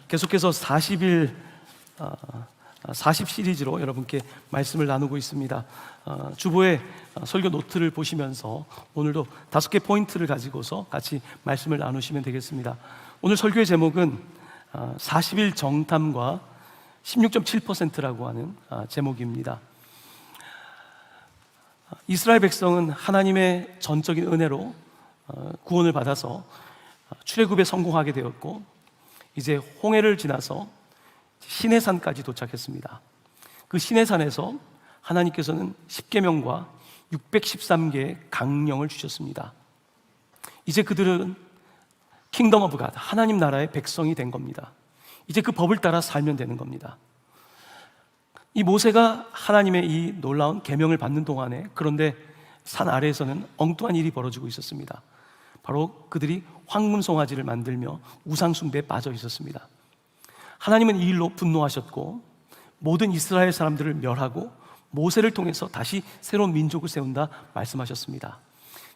계속해서 40일 40 시리즈로 여러분께 말씀을 나누고 있습니다. 주보에 설교 노트를 보시면서 오늘도 5개 포인트를 가지고서 같이 말씀을 나누시면 되겠습니다. 오늘 설교의 제목은 40일 정탐과 16.7%라고 하는 제목입니다. 이스라엘 백성은 하나님의 전적인 은혜로 구원을 받아서 출애굽에 성공하게 되었고, 이제 홍해를 지나서 시내산까지 도착했습니다. 그 시내산에서 하나님께서는 10계명과 613개의 강령을 주셨습니다. 이제 그들은 킹덤 오브 갓, 하나님 나라의 백성이 된 겁니다. 이제 그 법을 따라 살면 되는 겁니다. 이 모세가 하나님의 이 놀라운 계명을 받는 동안에, 그런데 산 아래에서는 엉뚱한 일이 벌어지고 있었습니다. 바로 그들이 황금송아지를 만들며 우상숭배에 빠져 있었습니다. 하나님은 이 일로 분노하셨고 모든 이스라엘 사람들을 멸하고 모세를 통해서 다시 새로운 민족을 세운다 말씀하셨습니다.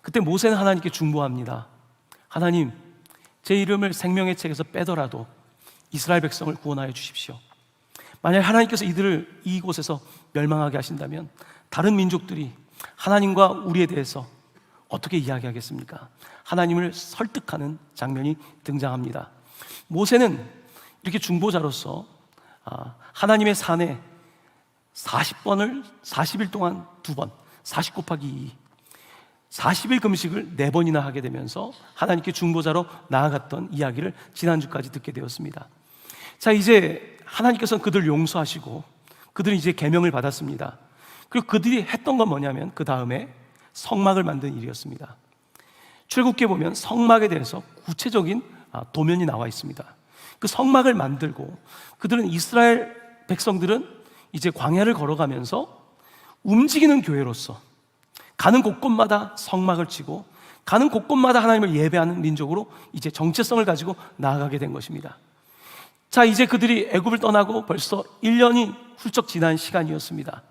그때 모세는 하나님께 중보합니다. 하나님, 제 이름을 생명의 책에서 빼더라도 이스라엘 백성을 구원하여 주십시오. 만약 하나님께서 이들을 이곳에서 멸망하게 하신다면 다른 민족들이 하나님과 우리에 대해서 어떻게 이야기하겠습니까? 하나님을 설득하는 장면이 등장합니다. 모세는 이렇게 중보자로서 하나님의 산에 40번을 40일 동안 2번, 40 곱하기 2, 40일 금식을 4번이나 하게 되면서 하나님께 중보자로 나아갔던 이야기를 지난주까지 듣게 되었습니다. 자, 이제 하나님께서는 그들을 용서하시고 그들이 이제 계명을 받았습니다. 그리고 그들이 했던 건 뭐냐면 그 다음에 성막을 만든 일이었습니다. 출애굽기에 보면 성막에 대해서 구체적인 도면이 나와 있습니다. 그 성막을 만들고 그들은, 이스라엘 백성들은 이제 광야를 걸어가면서 움직이는 교회로서 가는 곳곳마다 성막을 치고 가는 곳곳마다 하나님을 예배하는 민족으로 이제 정체성을 가지고 나아가게 된 것입니다. 자, 이제 그들이 애굽을 떠나고 벌써 1년이 훌쩍 지난 시간이었습니다.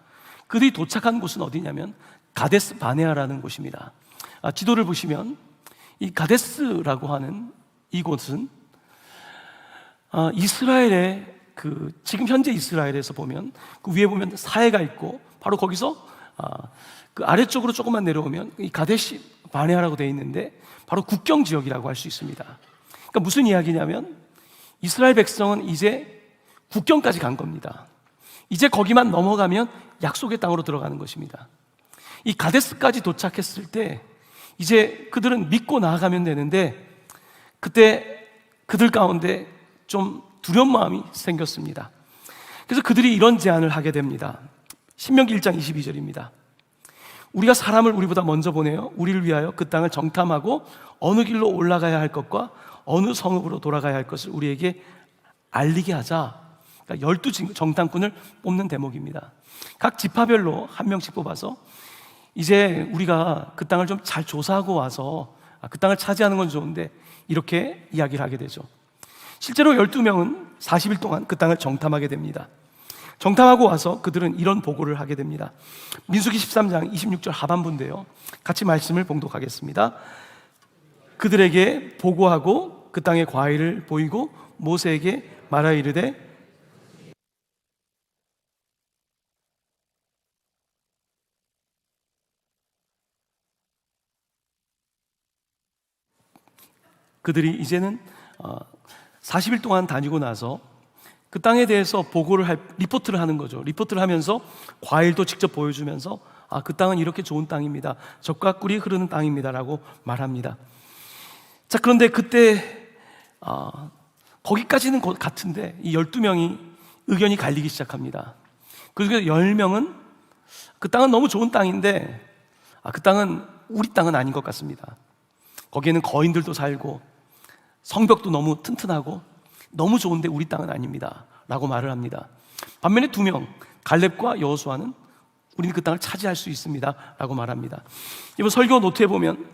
그들이 도착한 곳은 어디냐면 가데스 바네아라는 곳입니다. 지도를 보시면 이 가데스라고 하는 이곳은 이스라엘의 지금 현재 이스라엘에서 보면 그 위에 보면 사해가 있고, 바로 거기서 그 아래쪽으로 조금만 내려오면 이 가데시 바네아라고 되어 있는데 바로 국경 지역이라고 할 수 있습니다. 그러니까 무슨 이야기냐면 이스라엘 백성은 이제 국경까지 간 겁니다. 이제 거기만 넘어가면 약속의 땅으로 들어가는 것입니다. 이 가데스까지 도착했을 때 이제 그들은 믿고 나아가면 되는데, 그때 그들 가운데 좀 두려운 마음이 생겼습니다. 그래서 그들이 이런 제안을 하게 됩니다. 신명기 1장 22절입니다. 우리가 사람을 우리보다 먼저 보내어 우리를 위하여 그 땅을 정탐하고 어느 길로 올라가야 할 것과 어느 성읍으로 돌아가야 할 것을 우리에게 알리게 하자. 그러니까 12 정탐꾼을 뽑는 대목입니다. 각 지파별로 한 명씩 뽑아서 이제 우리가 그 땅을 좀 잘 조사하고 와서 그 땅을 차지하는 건 좋은데, 이렇게 이야기를 하게 되죠. 실제로 12명은 40일 동안 그 땅을 정탐하게 됩니다. 정탐하고 와서 그들은 이런 보고를 하게 됩니다. 민수기 13장 26절 하반부인데요, 같이 말씀을 봉독하겠습니다. 그들에게 보고하고 그 땅의 과일을 보이고 모세에게 말하 이르되, 그들이 이제는 40일 동안 다니고 나서 그 땅에 대해서 리포트를 하는 거죠. 리포트를 하면서 과일도 직접 보여주면서 그 땅은 이렇게 좋은 땅입니다, 젖과 꿀이 흐르는 땅입니다 라고 말합니다. 자, 그런데 그때 거기까지는 같은데 이 12명이 의견이 갈리기 시작합니다. 그리고 10명은 그 땅은 너무 좋은 땅인데 그 땅은 우리 땅은 아닌 것 같습니다. 거기에는 거인들도 살고 성벽도 너무 튼튼하고 너무 좋은데 우리 땅은 아닙니다 라고 말을 합니다. 반면에 2명, 갈렙과 여호수아는 우리는 그 땅을 차지할 수 있습니다 라고 말합니다. 이번 설교 노트에 보면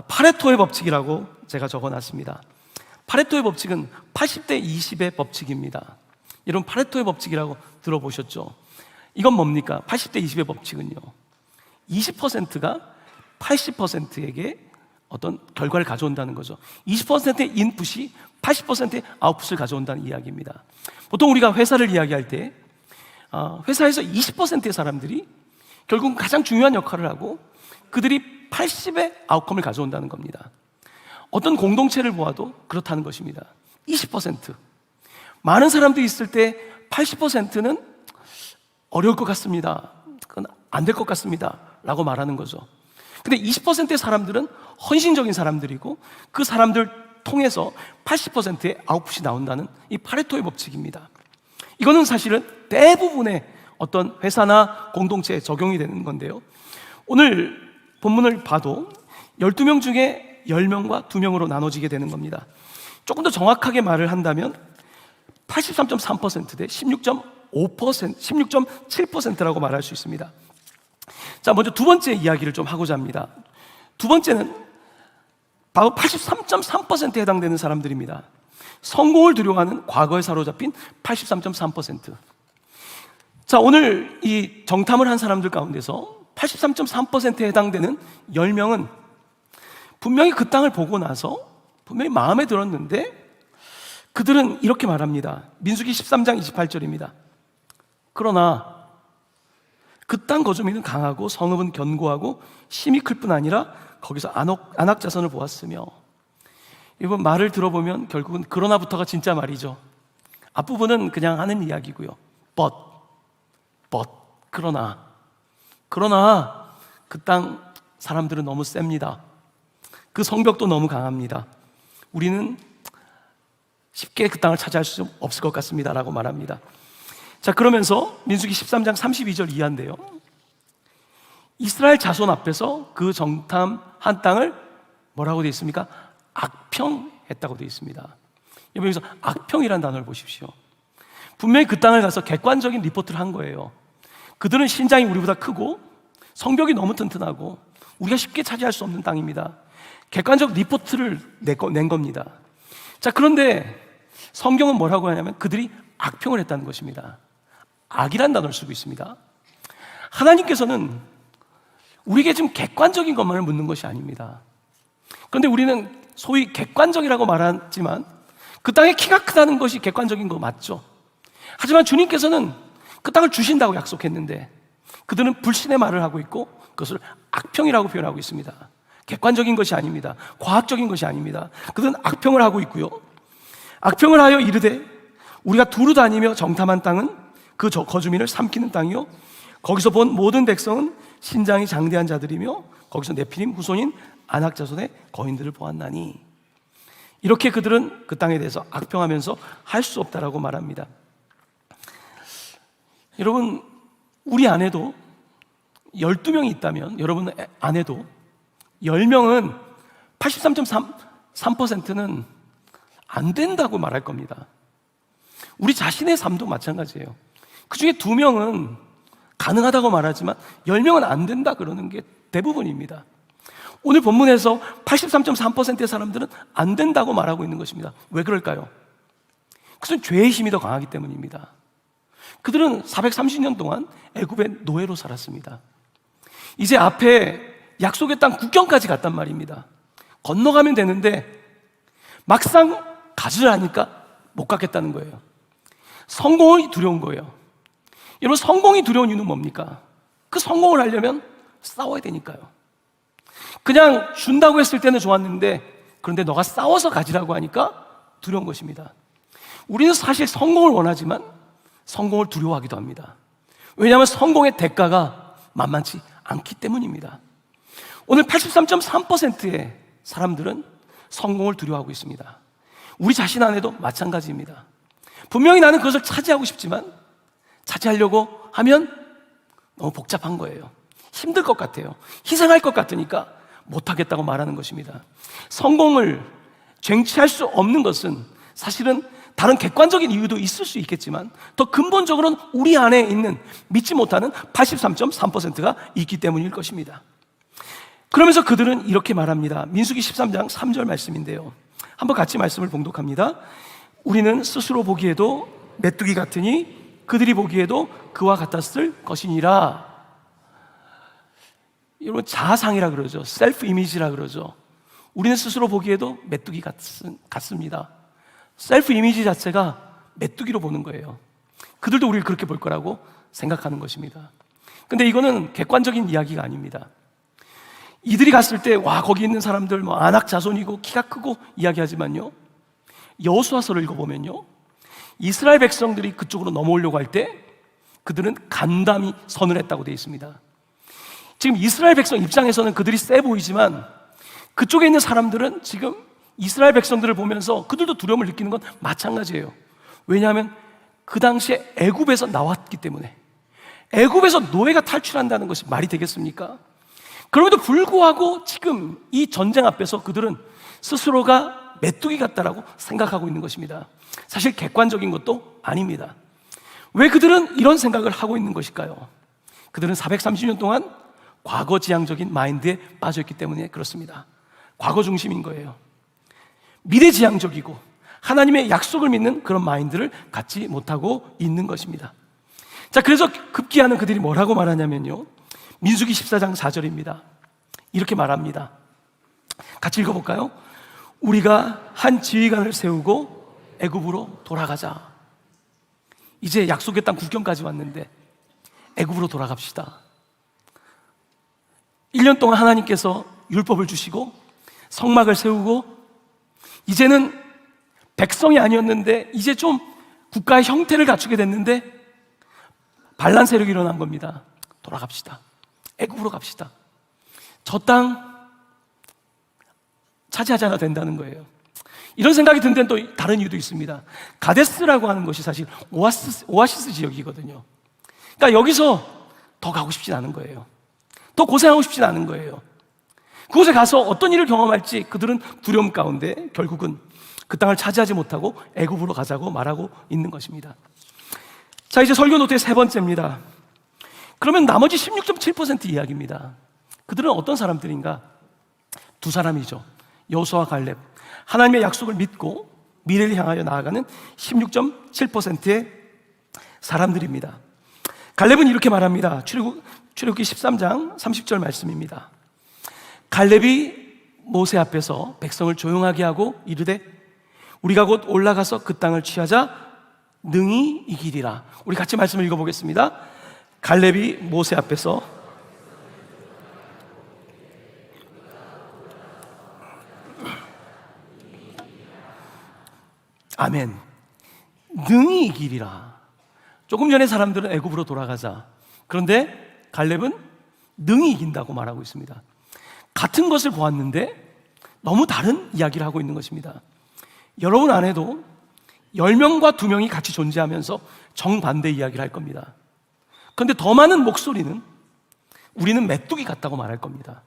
파레토의 법칙이라고 제가 적어놨습니다. 파레토의 법칙은 80대 20의 법칙입니다. 여러분, 파레토의 법칙이라고 들어보셨죠? 이건 뭡니까? 80대 20의 법칙은요, 20%가 80%에게 어떤 결과를 가져온다는 거죠. 20%의 인풋이 80%의 아웃풋을 가져온다는 이야기입니다. 보통 우리가 회사를 이야기할 때 회사에서 20%의 사람들이 결국 가장 중요한 역할을 하고 그들이 80의 아웃컴을 가져온다는 겁니다. 어떤 공동체를 보아도 그렇다는 것입니다. 20% 많은 사람들이 있을 때 80%는 어려울 것 같습니다. 그건 안 될 것 같습니다 라고 말하는 거죠. 근데 20%의 사람들은 헌신적인 사람들이고 그 사람들 통해서 80%의 아웃풋이 나온다는 이 파레토의 법칙입니다. 이거는 사실은 대부분의 어떤 회사나 공동체에 적용이 되는 건데요, 오늘 본문을 봐도 12명 중에 10명과 2명으로 나눠지게 되는 겁니다. 조금 더 정확하게 말을 한다면 83.3% 대 16.5%, 16.7%라고 말할 수 있습니다. 자, 먼저 두 번째 이야기를 좀 하고자 합니다. 두 번째는 바로 83.3%에 해당되는 사람들입니다. 성공을 두려워하는 과거에 사로잡힌 83.3%. 자, 오늘 이 정탐을 한 사람들 가운데서 83.3%에 해당되는 10명은 분명히 그 땅을 보고 나서 분명히 마음에 들었는데 그들은 이렇게 말합니다. 민수기 13장 28절입니다. 그러나 그 땅 거주민은 강하고 성읍은 견고하고 힘이 클 뿐 아니라 거기서 안악 자손을 보았으며, 이번 말을 들어보면 결국은 그러나부터가 진짜 말이죠. 앞부분은 그냥 하는 이야기고요. 그러나 그 땅 사람들은 너무 셉니다. 그 성벽도 너무 강합니다. 우리는 쉽게 그 땅을 차지할 수 없을 것 같습니다 라고 말합니다. 자, 그러면서 민수기 13장 32절 이하인데요, 이스라엘 자손 앞에서 그 정탐한 땅을 뭐라고 되어 있습니까? 악평했다고 되어 있습니다. 여기서 악평이라는 단어를 보십시오. 분명히 그 땅을 가서 객관적인 리포트를 한 거예요. 그들은 신장이 우리보다 크고 성벽이 너무 튼튼하고 우리가 쉽게 차지할 수 없는 땅입니다. 객관적 리포트를 낸 겁니다. 자, 그런데 성경은 뭐라고 하냐면 그들이 악평을 했다는 것입니다. 악이란 단어를 쓰고 있습니다. 하나님께서는 우리에게 지금 객관적인 것만을 묻는 것이 아닙니다. 그런데 우리는 소위 객관적이라고 말하지만 그 땅에 키가 크다는 것이 객관적인 거 맞죠? 하지만 주님께서는 그 땅을 주신다고 약속했는데 그들은 불신의 말을 하고 있고 그것을 악평이라고 표현하고 있습니다. 객관적인 것이 아닙니다. 과학적인 것이 아닙니다. 그들은 악평을 하고 있고요, 악평을 하여 이르되 우리가 두루 다니며 정탐한 땅은 그 거주민을 삼키는 땅이요 거기서 본 모든 백성은 신장이 장대한 자들이며 거기서 네피림 후손인 아낙 자손의 거인들을 보았나니, 이렇게 그들은 그 땅에 대해서 악평하면서 할 수 없다라고 말합니다. 여러분, 우리 안에도 12명이 있다면 여러분 안에도 10명은 83.3%는 안 된다고 말할 겁니다. 우리 자신의 삶도 마찬가지예요. 그 중에 2명은 가능하다고 말하지만 10명은 안 된다 그러는 게 대부분입니다. 오늘 본문에서 83.3%의 사람들은 안 된다고 말하고 있는 것입니다. 왜 그럴까요? 그것은 죄의 힘이 더 강하기 때문입니다. 그들은 430년 동안 애굽의 노예로 살았습니다. 이제 앞에 약속의 땅 국경까지 갔단 말입니다. 건너가면 되는데 막상 가지라니까 못 가겠다는 거예요. 성공이 두려운 거예요. 여러분, 성공이 두려운 이유는 뭡니까? 그 성공을 하려면 싸워야 되니까요. 그냥 준다고 했을 때는 좋았는데 그런데 너가 싸워서 가지라고 하니까 두려운 것입니다. 우리는 사실 성공을 원하지만 성공을 두려워하기도 합니다. 왜냐하면 성공의 대가가 만만치 않기 때문입니다. 오늘 83.3%의 사람들은 성공을 두려워하고 있습니다. 우리 자신 안에도 마찬가지입니다. 분명히 나는 그것을 차지하고 싶지만 차지하려고 하면 너무 복잡한 거예요. 힘들 것 같아요. 희생할 것 같으니까 못하겠다고 말하는 것입니다. 성공을 쟁취할 수 없는 것은 사실은 다른 객관적인 이유도 있을 수 있겠지만 더 근본적으로는 우리 안에 있는 믿지 못하는 83.3%가 있기 때문일 것입니다. 그러면서 그들은 이렇게 말합니다. 민수기 13장 3절 말씀인데요, 한번 같이 말씀을 봉독합니다. 우리는 스스로 보기에도 메뚜기 같으니 그들이 보기에도 그와 같았을 것이니라. 여러분, 자아상이라 그러죠. 셀프 이미지라 그러죠. 우리는 스스로 보기에도 메뚜기 같습니다. 셀프 이미지 자체가 메뚜기로 보는 거예요. 그들도 우리를 그렇게 볼 거라고 생각하는 것입니다. 근데 이거는 객관적인 이야기가 아닙니다. 이들이 갔을 때 와, 거기 있는 사람들 뭐 안악 자손이고 키가 크고 이야기하지만요, 여호수아서를 읽어보면요, 이스라엘 백성들이 그쪽으로 넘어오려고 할 때 그들은 간담이 선을 했다고 되어 있습니다. 지금 이스라엘 백성 입장에서는 그들이 세 보이지만 그쪽에 있는 사람들은 지금 이스라엘 백성들을 보면서 그들도 두려움을 느끼는 건 마찬가지예요. 왜냐하면 그 당시에 애굽에서 나왔기 때문에, 애굽에서 노예가 탈출한다는 것이 말이 되겠습니까? 그럼에도 불구하고 지금 이 전쟁 앞에서 그들은 스스로가 메뚜기 같다라고 생각하고 있는 것입니다. 사실 객관적인 것도 아닙니다. 왜 그들은 이런 생각을 하고 있는 것일까요? 그들은 430년 동안 과거 지향적인 마인드에 빠져있기 때문에 그렇습니다. 과거 중심인 거예요. 미래 지향적이고 하나님의 약속을 믿는 그런 마인드를 갖지 못하고 있는 것입니다. 자, 그래서 급기야는 그들이 뭐라고 말하냐면요, 민수기 14장 4절입니다. 이렇게 말합니다. 같이 읽어볼까요? 우리가 한 지휘관을 세우고 애굽으로 돌아가자. 이제 약속의 땅 국경까지 왔는데 애굽으로 돌아갑시다. 1년 동안 하나님께서 율법을 주시고 성막을 세우고 이제는 백성이 아니었는데 이제 좀 국가의 형태를 갖추게 됐는데 반란 세력이 일어난 겁니다. 돌아갑시다. 애굽으로 갑시다. 저 땅 차지하지 않아도 된다는 거예요. 이런 생각이 든 데는 또 다른 이유도 있습니다. 가데스라고 하는 것이 사실 오아시스 지역이거든요. 그러니까 여기서 더 가고 싶진 않은 거예요. 더 고생하고 싶진 않은 거예요. 그곳에 가서 어떤 일을 경험할지 그들은 두려움 가운데 결국은 그 땅을 차지하지 못하고 애굽으로 가자고 말하고 있는 것입니다. 자, 이제 설교 노트의 세 번째입니다. 그러면 나머지 16.7% 이야기입니다. 그들은 어떤 사람들인가? 두 사람이죠. 여호수아와 갈렙. 하나님의 약속을 믿고 미래를 향하여 나아가는 16.7%의 사람들입니다. 갈렙은 이렇게 말합니다. 출애굽기 13장 30절 말씀입니다. 갈렙이 모세 앞에서 백성을 조용하게 하고 이르되 우리가 곧 올라가서 그 땅을 취하자 능히 이기리라. 우리 같이 말씀을 읽어보겠습니다. 갈렙이 모세 앞에서 아멘. 능히 이기리라. 조금 전에 사람들은 애굽으로 돌아가자. 그런데 갈렙은 능히 이긴다고 말하고 있습니다. 같은 것을 보았는데 너무 다른 이야기를 하고 있는 것입니다. 여러분 안에도 10명과 2명이 같이 존재하면서 정반대 이야기를 할 겁니다. 그런데 더 많은 목소리는 우리는 메뚜기 같다고 말할 겁니다.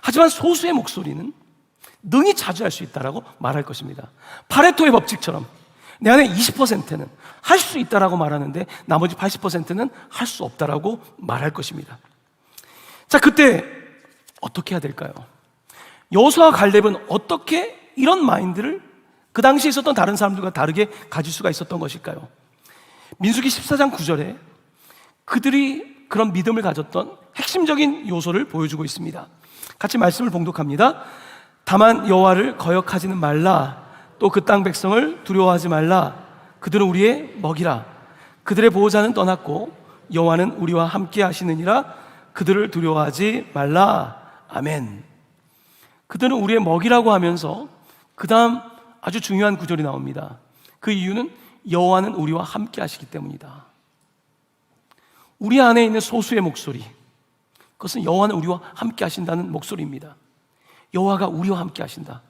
하지만 소수의 목소리는 능히 차지할 수 있다라고 말할 것입니다. 파레토의 법칙처럼 내 안에 20%는 할 수 있다라고 말하는데 나머지 80%는 할 수 없다라고 말할 것입니다. 자, 그때 어떻게 해야 될까요? 여호수아와 갈렙은 어떻게 이런 마인드를 그 당시에 있었던 다른 사람들과 다르게 가질 수가 있었던 것일까요? 민수기 14장 9절에 그들이 그런 믿음을 가졌던 핵심적인 요소를 보여주고 있습니다. 같이 말씀을 봉독합니다. 다만 여호와를 거역하지는 말라. 또 그 땅 백성을 두려워하지 말라. 그들은 우리의 먹이라. 그들의 보호자는 떠났고 여호와는 우리와 함께 하시느니라. 그들을 두려워하지 말라. 아멘. 그들은 우리의 먹이라고 하면서 그 다음 아주 중요한 구절이 나옵니다. 그 이유는 여호와는 우리와 함께 하시기 때문이다. 우리 안에 있는 소수의 목소리, 그것은 여호와는 우리와 함께 하신다는 목소리입니다. 여호와가 우리와 함께 하신다.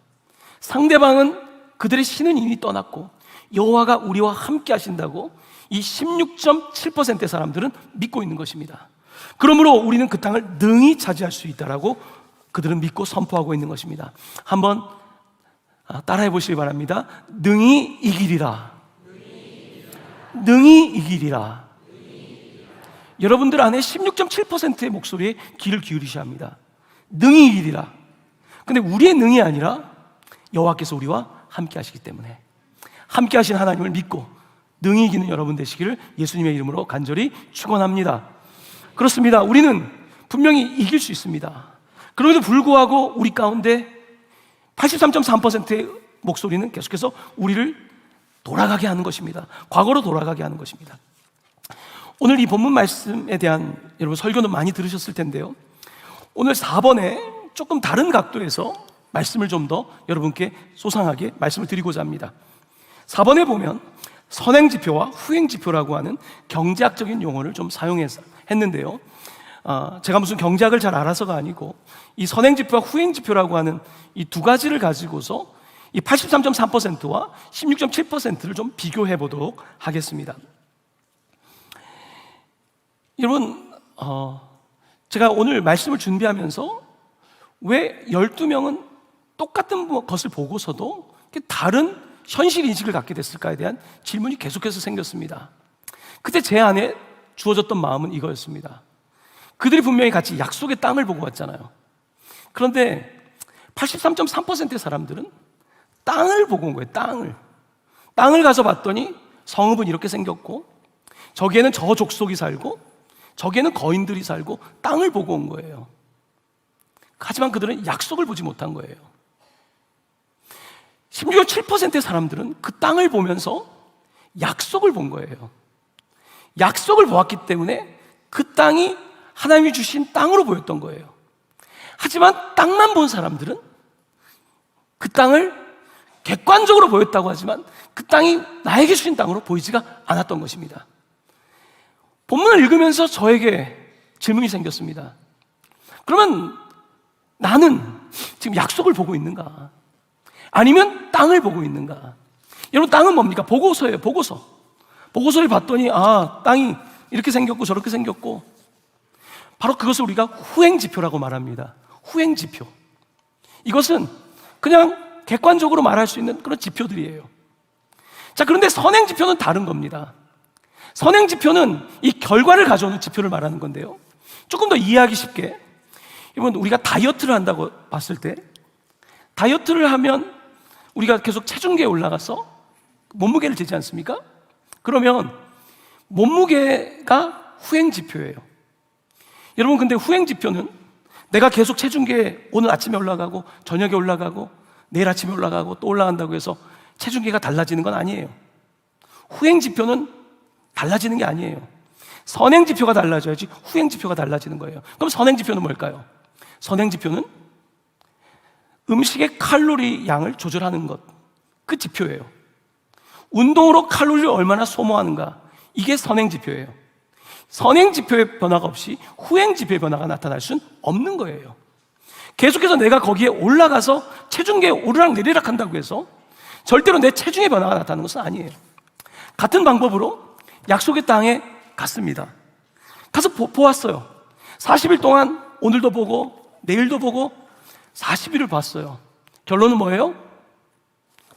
상대방은 그들의 신은 이미 떠났고 여호와가 우리와 함께 하신다고 이 16.7%의 사람들은 믿고 있는 것입니다. 그러므로 우리는 그 땅을 능히 차지할 수 있다라고 그들은 믿고 선포하고 있는 것입니다. 한번 따라해 보시기 바랍니다. 능히 이기리라. 능히 이기리라. 여러분들 안에 16.7%의 목소리에 귀를 기울이셔야 합니다. 능히 이기리라. 근데 우리의 능이 아니라 여호와께서 우리와 함께 하시기 때문에 함께 하신 하나님을 믿고 능히 이기는 여러분 되시기를 예수님의 이름으로 간절히 축원합니다. 그렇습니다. 우리는 분명히 이길 수 있습니다. 그럼에도 불구하고 우리 가운데 83.3%의 목소리는 계속해서 우리를 돌아가게 하는 것입니다. 과거로 돌아가게 하는 것입니다. 오늘 이 본문 말씀에 대한 여러분 설교는 많이 들으셨을 텐데요, 오늘 4번에 조금 다른 각도에서 말씀을 좀 더 여러분께 소상하게 말씀을 드리고자 합니다. 4번에 보면 선행지표와 후행지표라고 하는 경제학적인 용어를 좀 사용했는데요, 제가 무슨 경제학을 잘 알아서가 아니고 이 선행지표와 후행지표라고 하는 이 두 가지를 가지고서 이 83.3%와 16.7%를 좀 비교해 보도록 하겠습니다. 여러분, 제가 오늘 말씀을 준비하면서 왜 12명은 똑같은 것을 보고서도 다른 현실 인식을 갖게 됐을까에 대한 질문이 계속해서 생겼습니다. 그때 제 안에 주어졌던 마음은 이거였습니다. 그들이 분명히 같이 약속의 땅을 보고 왔잖아요. 그런데 83.3%의 사람들은 땅을 보고 온 거예요. 땅을 가서 봤더니 성읍은 이렇게 생겼고, 저기에는 저 족속이 살고, 저기에는 거인들이 살고, 땅을 보고 온 거예요. 하지만 그들은 약속을 보지 못한 거예요. 16.7%의 사람들은 그 땅을 보면서 약속을 본 거예요. 약속을 보았기 때문에 그 땅이 하나님이 주신 땅으로 보였던 거예요. 하지만 땅만 본 사람들은 그 땅을 객관적으로 보였다고 하지만 그 땅이 나에게 주신 땅으로 보이지가 않았던 것입니다. 본문을 읽으면서 저에게 질문이 생겼습니다. 그러면 나는 지금 약속을 보고 있는가? 아니면 땅을 보고 있는가? 여러분, 땅은 뭡니까? 보고서예요. 보고서를 봤더니 땅이 이렇게 생겼고 저렇게 생겼고, 바로 그것을 우리가 후행지표라고 말합니다. 후행지표. 이것은 그냥 객관적으로 말할 수 있는 그런 지표들이에요. 자, 그런데 선행지표는 다른 겁니다. 선행지표는 이 결과를 가져오는 지표를 말하는 건데요, 조금 더 이해하기 쉽게, 여러분, 우리가 다이어트를 한다고 봤을 때, 다이어트를 하면 우리가 계속 체중계에 올라가서 몸무게를 재지 않습니까? 그러면 몸무게가 후행지표예요. 여러분, 근데 후행지표는 내가 계속 체중계에 오늘 아침에 올라가고 저녁에 올라가고 내일 아침에 올라가고 또 올라간다고 해서 체중계가 달라지는 건 아니에요. 후행지표는 달라지는 게 아니에요. 선행지표가 달라져야지 후행지표가 달라지는 거예요. 그럼 선행지표는 뭘까요? 선행지표는 음식의 칼로리 양을 조절하는 것, 그 지표예요. 운동으로 칼로리를 얼마나 소모하는가, 이게 선행지표예요. 선행지표의 변화가 없이 후행지표의 변화가 나타날 수는 없는 거예요. 계속해서 내가 거기에 올라가서 체중계에 오르락내리락 한다고 해서 절대로 내 체중의 변화가 나타나는 것은 아니에요. 같은 방법으로 약속의 땅에 갔습니다. 가서 보았어요. 40일 동안 오늘도 보고 내일도 보고 40일을 봤어요. 결론은 뭐예요?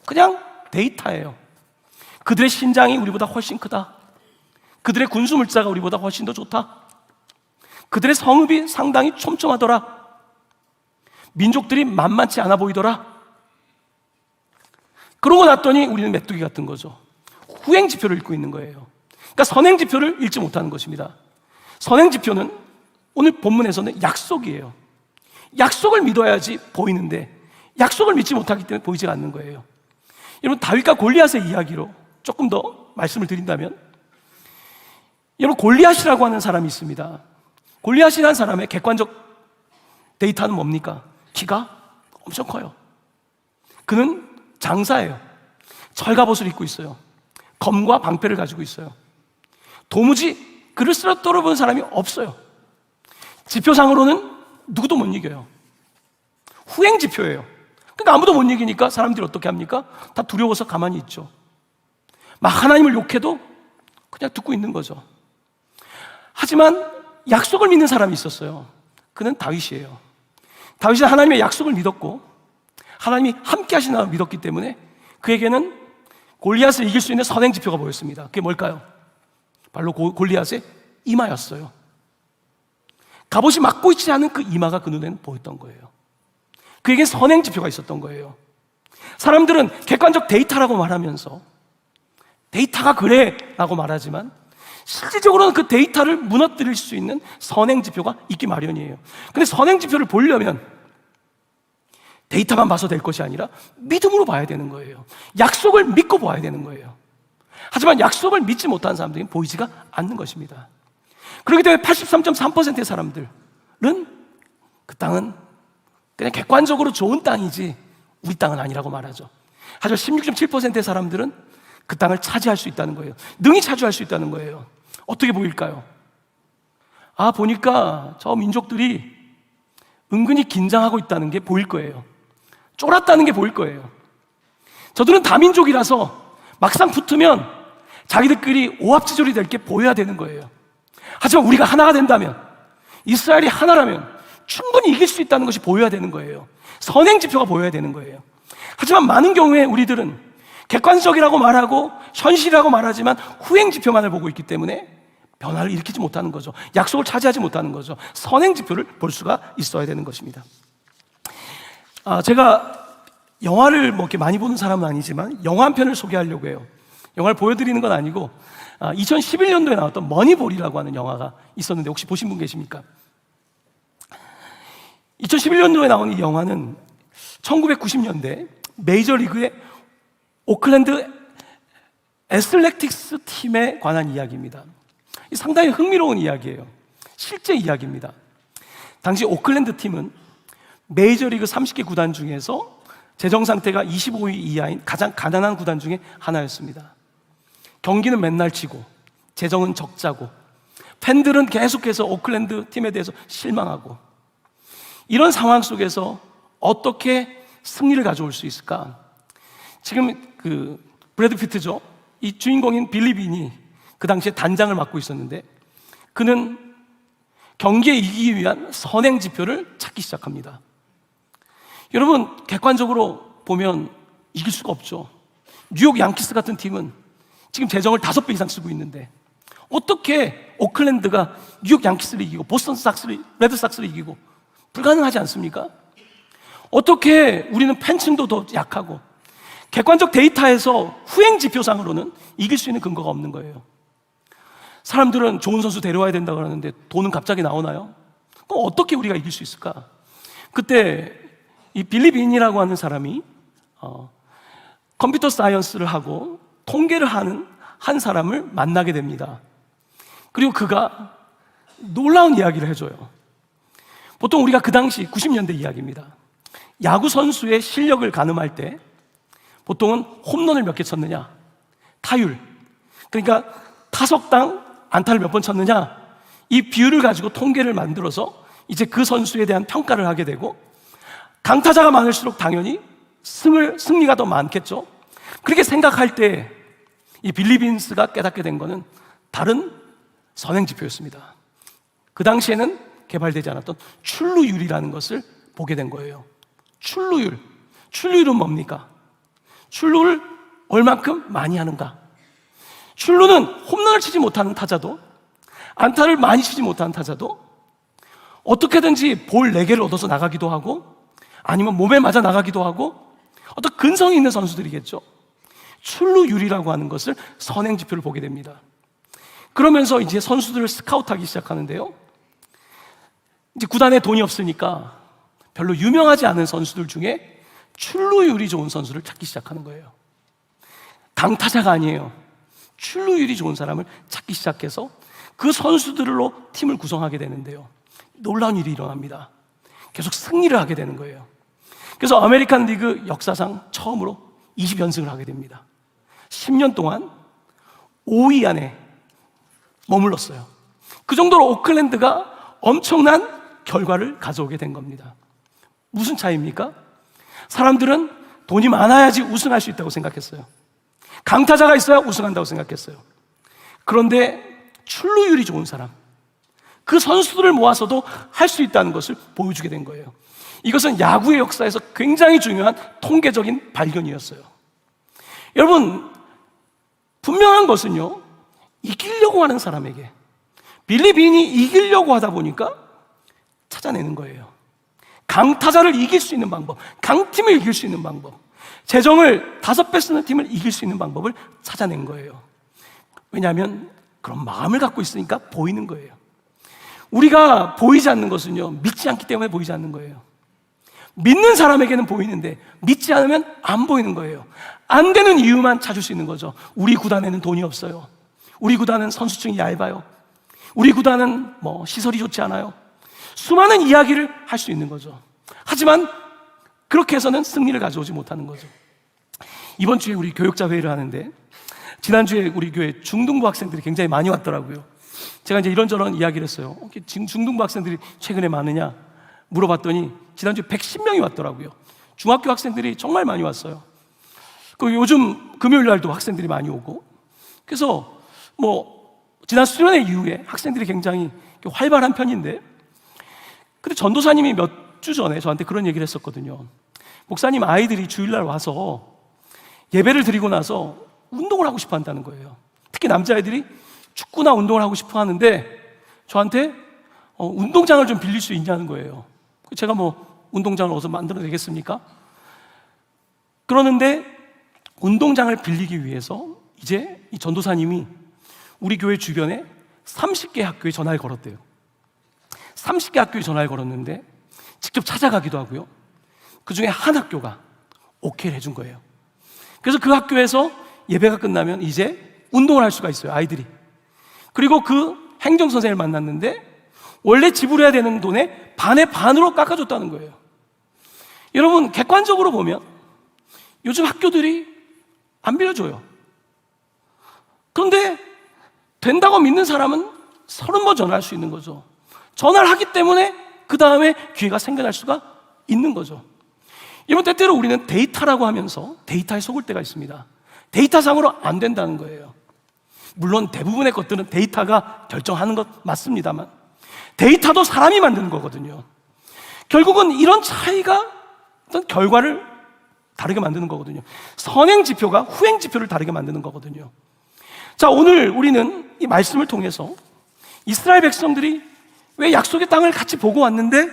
그냥 데이터예요. 그들의 신장이 우리보다 훨씬 크다. 그들의 군수물자가 우리보다 훨씬 더 좋다. 그들의 성읍이 상당히 촘촘하더라. 민족들이 만만치 않아 보이더라. 그러고 났더니 우리는 메뚜기 같은 거죠. 후행지표를 읽고 있는 거예요. 그러니까 선행지표를 읽지 못하는 것입니다. 선행지표는 오늘 본문에서는 약속이에요. 약속을 믿어야지 보이는데 약속을 믿지 못하기 때문에 보이지 않는 거예요. 여러분, 다윗과 골리앗의 이야기로 조금 더 말씀을 드린다면, 여러분, 골리앗이라고 하는 사람이 있습니다. 골리앗이라는 사람의 객관적 데이터는 뭡니까? 키가 엄청 커요. 그는 장사예요. 철갑옷을 입고 있어요. 검과 방패를 가지고 있어요. 도무지 그를 쓰러뜨려 본 사람이 없어요. 지표상으로는 누구도 못 이겨요. 후행지표예요. 그러니까 아무도 못 이기니까 사람들이 어떻게 합니까? 다 두려워서 가만히 있죠. 막 하나님을 욕해도 그냥 듣고 있는 거죠. 하지만 약속을 믿는 사람이 있었어요. 그는 다윗이에요. 다윗은 하나님의 약속을 믿었고 하나님이 함께 하시나 믿었기 때문에 그에게는 골리앗을 이길 수 있는 선행지표가 보였습니다. 그게 뭘까요? 바로 골리앗의 이마였어요. 갑옷이 막고 있지 않은 그 이마가 그 눈에는 보였던 거예요. 그에게 선행지표가 있었던 거예요. 사람들은 객관적 데이터라고 말하면서 데이터가 그래 라고 말하지만 실질적으로는 그 데이터를 무너뜨릴 수 있는 선행지표가 있기 마련이에요. 근데 선행지표를 보려면 데이터만 봐서 될 것이 아니라 믿음으로 봐야 되는 거예요. 약속을 믿고 봐야 되는 거예요. 하지만 약속을 믿지 못하는 사람들은 보이지가 않는 것입니다. 그렇기 때문에 83.3%의 사람들은 그 땅은 그냥 객관적으로 좋은 땅이지 우리 땅은 아니라고 말하죠. 하지만 16.7%의 사람들은 그 땅을 차지할 수 있다는 거예요. 능히 차지할 수 있다는 거예요. 어떻게 보일까요? 보니까 저 민족들이 은근히 긴장하고 있다는 게 보일 거예요. 쫄았다는 게 보일 거예요. 저들은 다민족이라서 막상 붙으면 자기들끼리 오합지졸이 될 게 보여야 되는 거예요. 하지만 우리가 하나가 된다면, 이스라엘이 하나라면 충분히 이길 수 있다는 것이 보여야 되는 거예요. 선행 지표가 보여야 되는 거예요. 하지만 많은 경우에 우리들은 객관적이라고 말하고 현실이라고 말하지만 후행 지표만을 보고 있기 때문에 변화를 일으키지 못하는 거죠. 약속을 차지하지 못하는 거죠. 선행 지표를 볼 수가 있어야 되는 것입니다. 제가 영화를 이렇게 많이 보는 사람은 아니지만 영화 한 편을 소개하려고 해요. 영화를 보여드리는 건 아니고 2011년도에 나왔던 머니볼이라고 하는 영화가 있었는데 혹시 보신 분 계십니까? 2011년도에 나온 이 영화는 1990년대 메이저리그의 오클랜드 애슬레틱스 팀에 관한 이야기입니다. 상당히 흥미로운 이야기예요. 실제 이야기입니다. 당시 오클랜드 팀은 메이저리그 30개 구단 중에서 재정 상태가 25위 이하인 가장 가난한 구단 중에 하나였습니다. 경기는 맨날 치고 재정은 적자고 팬들은 계속해서 오클랜드 팀에 대해서 실망하고, 이런 상황 속에서 어떻게 승리를 가져올 수 있을까? 지금 브래드 피트죠. 이 주인공인 빌리 빈이 그 당시에 단장을 맡고 있었는데 그는 경기에 이기기 위한 선행 지표를 찾기 시작합니다. 여러분, 객관적으로 보면 이길 수가 없죠. 뉴욕 양키스 같은 팀은 지금 재정을 5배 이상 쓰고 있는데 어떻게 오클랜드가 뉴욕 양키스를 이기고 보스턴 삭스를, 레드삭스를 이기고, 불가능하지 않습니까? 어떻게 우리는 팬층도 더 약하고 객관적 데이터에서 후행 지표상으로는 이길 수 있는 근거가 없는 거예요. 사람들은 좋은 선수 데려와야 된다고 하는데 돈은 갑자기 나오나요? 그럼 어떻게 우리가 이길 수 있을까? 그때 이 빌리 빈이라고 하는 사람이 컴퓨터 사이언스를 하고 통계를 하는 한 사람을 만나게 됩니다. 그리고 그가 놀라운 이야기를 해줘요. 보통 우리가 그 당시 90년대 이야기입니다. 야구 선수의 실력을 가늠할 때 보통은 홈런을 몇 개 쳤느냐, 타율, 그러니까 타석당 안타를 몇 번 쳤느냐, 이 비율을 가지고 통계를 만들어서 이제 그 선수에 대한 평가를 하게 되고, 강타자가 많을수록 당연히 승리가 더 많겠죠. 그렇게 생각할 때 이 빌리 빈스가 깨닫게 된 것은 다른 선행지표였습니다. 그 당시에는 개발되지 않았던 출루율이라는 것을 보게 된 거예요. 출루율은 뭡니까? 출루를 얼만큼 많이 하는가? 출루는 홈런을 치지 못하는 타자도, 안타를 많이 치지 못하는 타자도 어떻게든지 볼 4개를 얻어서 나가기도 하고, 아니면 몸에 맞아 나가기도 하고, 어떤 근성이 있는 선수들이겠죠. 출루율이라고 하는 것을 선행지표를 보게 됩니다. 그러면서 이제 선수들을 스카우트하기 시작하는데요, 이제 구단에 돈이 없으니까 별로 유명하지 않은 선수들 중에 출루율이 좋은 선수를 찾기 시작하는 거예요. 강타자가 아니에요. 출루율이 좋은 사람을 찾기 시작해서 그 선수들로 팀을 구성하게 되는데요, 놀라운 일이 일어납니다. 계속 승리를 하게 되는 거예요. 그래서 아메리칸 리그 역사상 처음으로 20연승을 하게 됩니다. 10년 동안 5위 안에 머물렀어요. 그 정도로 오클랜드가 엄청난 결과를 가져오게 된 겁니다. 무슨 차이입니까? 사람들은 돈이 많아야지 우승할 수 있다고 생각했어요. 강타자가 있어야 우승한다고 생각했어요. 그런데 출루율이 좋은 사람, 그 선수들을 모아서도 할 수 있다는 것을 보여주게 된 거예요. 이것은 야구의 역사에서 굉장히 중요한 통계적인 발견이었어요. 여러분, 분명한 것은요, 이기려고 하는 사람에게, 빌리 빈이 이기려고 하다 보니까 찾아내는 거예요. 강타자를 이길 수 있는 방법, 강팀을 이길 수 있는 방법, 재정을 5배 쓰는 팀을 이길 수 있는 방법을 찾아낸 거예요. 왜냐하면 그런 마음을 갖고 있으니까 보이는 거예요. 우리가 보이지 않는 것은요, 믿지 않기 때문에 보이지 않는 거예요. 믿는 사람에게는 보이는데 믿지 않으면 안 보이는 거예요. 안 되는 이유만 찾을 수 있는 거죠. 우리 구단에는 돈이 없어요. 우리 구단은 선수층이 얇아요. 우리 구단은 시설이 좋지 않아요. 수많은 이야기를 할 수 있는 거죠. 하지만 그렇게 해서는 승리를 가져오지 못하는 거죠. 이번 주에 우리 교육자 회의를 하는데 지난주에 우리 교회 중등부 학생들이 굉장히 많이 왔더라고요. 제가 이제 이런저런 이야기를 했어요. 중등부 학생들이 최근에 많으냐 물어봤더니 지난주에 110명이 왔더라고요. 중학교 학생들이 정말 많이 왔어요. 요즘 금요일 날도 학생들이 많이 오고, 그래서 지난 수련회 이후에 학생들이 굉장히 활발한 편인데, 근데 전도사님이 몇 주 전에 저한테 그런 얘기를 했었거든요. 목사님, 아이들이 주일날 와서 예배를 드리고 나서 운동을 하고 싶어 한다는 거예요. 특히 남자아이들이 축구나 운동을 하고 싶어 하는데 저한테 운동장을 좀 빌릴 수 있냐는 거예요. 제가 운동장을 어디서 만들어 내겠습니까? 그러는데 운동장을 빌리기 위해서 이제 이 전도사님이 우리 교회 주변에 30개 학교에 전화를 걸었대요. 30개 학교에 전화를 걸었는데 직접 찾아가기도 하고요. 그 중에 한 학교가 오케이를 해준 거예요. 그래서 그 학교에서 예배가 끝나면 이제 운동을 할 수가 있어요, 아이들이. 그리고 그 행정선생님을 만났는데 원래 지불해야 되는 돈의 반의 반으로 깎아줬다는 거예요. 여러분, 객관적으로 보면 요즘 학교들이 안 빌려줘요. 그런데 된다고 믿는 사람은 30번 전화할 수 있는 거죠. 전화를 하기 때문에 그 다음에 기회가 생겨날 수가 있는 거죠. 여러분, 때때로 우리는 데이터라고 하면서 데이터에 속을 때가 있습니다. 데이터상으로 안 된다는 거예요. 물론 대부분의 것들은 데이터가 결정하는 것 맞습니다만 데이터도 사람이 만드는 거거든요. 결국은 이런 차이가 어떤 결과를 다르게 만드는 거거든요. 선행 지표가 후행 지표를 다르게 만드는 거거든요. 자, 오늘 우리는 이 말씀을 통해서 이스라엘 백성들이 왜 약속의 땅을 같이 보고 왔는데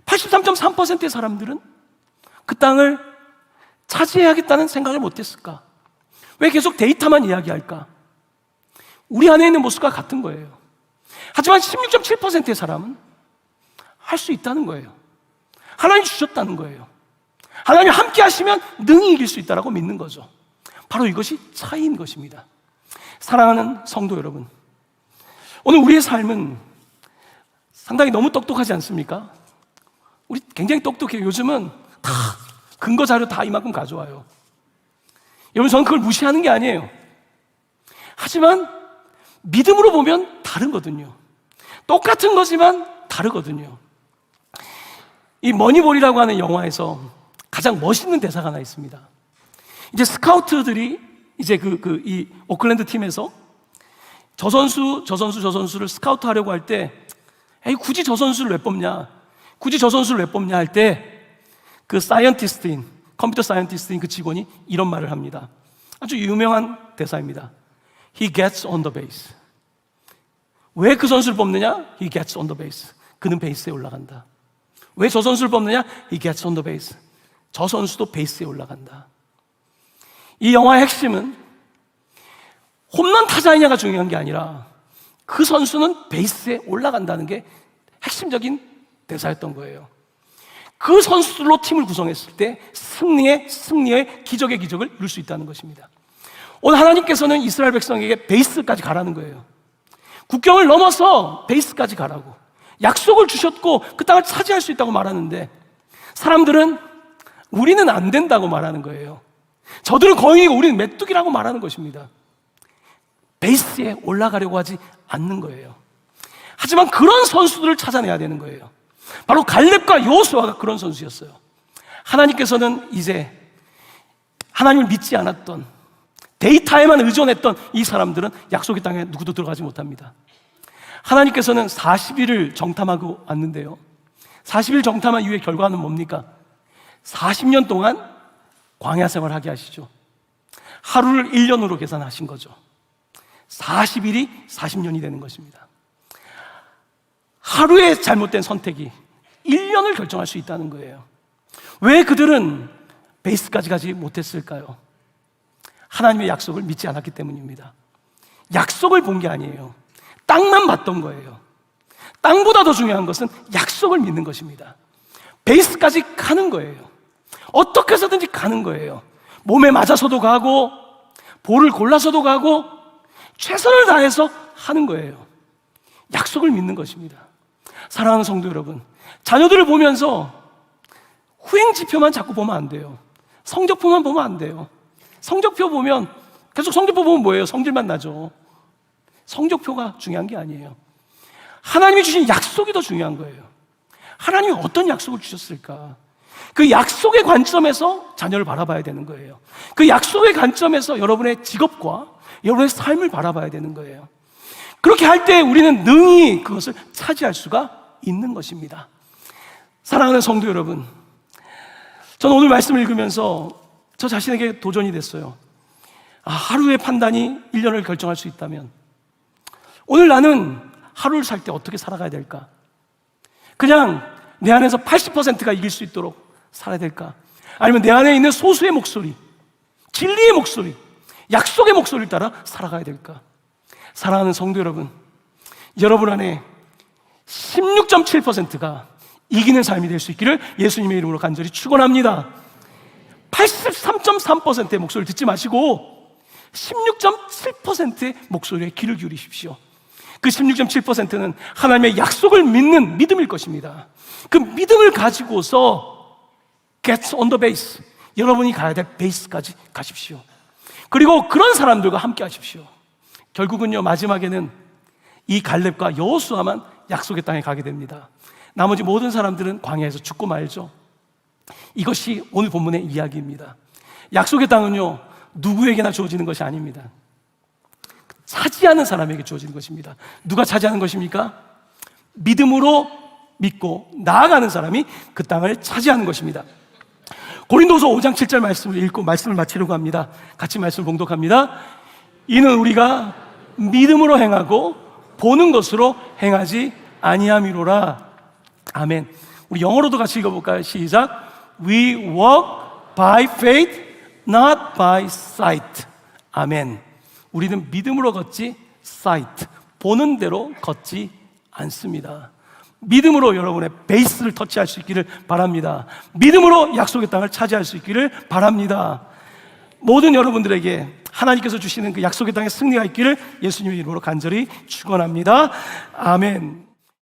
83.3%의 사람들은 그 땅을 차지해야겠다는 생각을 못했을까? 왜 계속 데이터만 이야기할까? 우리 안에 있는 모습과 같은 거예요. 하지만 16.7%의 사람은 할 수 있다는 거예요. 하나님 주셨다는 거예요. 하나님 함께 하시면 능히 이길 수 있다고 믿는 거죠. 바로 이것이 차이인 것입니다. 사랑하는 성도 여러분, 오늘 우리의 삶은 상당히 너무 똑똑하지 않습니까? 우리 굉장히 똑똑해요. 요즘은 다 근거 자료 다 이만큼 가져와요. 여러분, 저는 그걸 무시하는 게 아니에요. 하지만 믿음으로 보면 다르거든요. 똑같은 거지만 다르거든요. 이 머니볼이라고 하는 영화에서 가장 멋있는 대사가 하나 있습니다. 이제 스카우트들이 이제 이 오클랜드 팀에서 저 선수를 스카우트 하려고 할 때, 굳이 저 선수를 왜 뽑냐? 굳이 저 선수를 왜 뽑냐 할 때, 그 컴퓨터 사이언티스트인 그 직원이 이런 말을 합니다. 아주 유명한 대사입니다. He gets on the base. 왜 그 선수를 뽑느냐? He gets on the base. 그는 베이스에 올라간다. 왜 저 선수를 뽑느냐? He gets on the base. 저 선수도 베이스에 올라간다. 이 영화의 핵심은 홈런 타자이냐가 중요한 게 아니라 그 선수는 베이스에 올라간다는 게 핵심적인 대사였던 거예요. 그 선수들로 팀을 구성했을 때 승리의 기적의 기적을 이룰 수 있다는 것입니다. 오늘 하나님께서는 이스라엘 백성에게 베이스까지 가라는 거예요. 국경을 넘어서 베이스까지 가라고 약속을 주셨고 그 땅을 차지할 수 있다고 말하는데, 사람들은 우리는 안 된다고 말하는 거예요. 저들은 거인이고 우리는 메뚜기라고 말하는 것입니다. 베이스에 올라가려고 하지 않는 거예요. 하지만 그런 선수들을 찾아내야 되는 거예요. 바로 갈렙과 여호수아가 그런 선수였어요. 하나님께서는 이제 하나님을 믿지 않았던, 데이터에만 의존했던 이 사람들은 약속의 땅에 누구도 들어가지 못합니다. 하나님께서는 40일을 정탐하고 왔는데요, 40일 정탐한 이후의 결과는 뭡니까? 40년 동안 광야 생활하게 하시죠. 하루를 1년으로 계산하신 거죠. 40일이 40년이 되는 것입니다. 하루의 잘못된 선택이 1년을 결정할 수 있다는 거예요. 왜 그들은 베이스까지 가지 못했을까요? 하나님의 약속을 믿지 않았기 때문입니다. 약속을 본 게 아니에요. 땅만 봤던 거예요. 땅보다 더 중요한 것은 약속을 믿는 것입니다. 베이스까지 가는 거예요. 어떻게 해서든지 가는 거예요. 몸에 맞아서도 가고 볼을 골라서도 가고 최선을 다해서 하는 거예요. 약속을 믿는 것입니다. 사랑하는 성도 여러분, 자녀들을 보면서 후행지표만 자꾸 보면 안 돼요. 성적표만 보면 안 돼요. 성적표 보면 계속 성적표 보면 뭐예요? 성질만 나죠. 성적표가 중요한 게 아니에요. 하나님이 주신 약속이 더 중요한 거예요. 하나님이 어떤 약속을 주셨을까? 그 약속의 관점에서 자녀를 바라봐야 되는 거예요. 그 약속의 관점에서 여러분의 직업과 여러분의 삶을 바라봐야 되는 거예요. 그렇게 할 때 우리는 능히 그것을 차지할 수가 있는 것입니다. 사랑하는 성도 여러분, 저는 오늘 말씀을 읽으면서 저 자신에게 도전이 됐어요. 하루의 판단이 1년을 결정할 수 있다면 오늘 나는 하루를 살 때 어떻게 살아가야 될까? 그냥 내 안에서 80%가 이길 수 있도록 살아야 될까? 아니면 내 안에 있는 소수의 목소리, 진리의 목소리, 약속의 목소리를 따라 살아가야 될까? 사랑하는 성도 여러분, 여러분 안에 16.7%가 이기는 삶이 될 수 있기를 예수님의 이름으로 간절히 축원합니다. 83.3%의 목소리를 듣지 마시고 16.7%의 목소리에 귀를 기울이십시오. 그 16.7%는 하나님의 약속을 믿는 믿음일 것입니다. 그 믿음을 가지고서 get on the base, 여러분이 가야 될 베이스까지 가십시오. 그리고 그런 사람들과 함께 하십시오. 결국은요, 마지막에는 이 갈렙과 여호수아만 약속의 땅에 가게 됩니다. 나머지 모든 사람들은 광야에서 죽고 말죠. 이것이 오늘 본문의 이야기입니다. 약속의 땅은요, 누구에게나 주어지는 것이 아닙니다. 차지하는 사람에게 주어지는 것입니다. 누가 차지하는 것입니까? 믿음으로 믿고 나아가는 사람이 그 땅을 차지하는 것입니다. 고린도서 5장 7절 말씀을 읽고 말씀을 마치려고 합니다. 같이 말씀을 봉독합니다. 이는 우리가 믿음으로 행하고 보는 것으로 행하지 아니함이로라. 아멘. 우리 영어로도 같이 읽어볼까요? 시작. We walk by faith, not by sight. 아멘. 우리는 믿음으로 걷지 sight, 보는 대로 걷지 않습니다. 믿음으로 여러분의 베이스를 터치할 수 있기를 바랍니다. 믿음으로 약속의 땅을 차지할 수 있기를 바랍니다. 모든 여러분들에게 하나님께서 주시는 그 약속의 땅의 승리가 있기를 예수님의 이름으로 간절히 축원합니다. 아멘.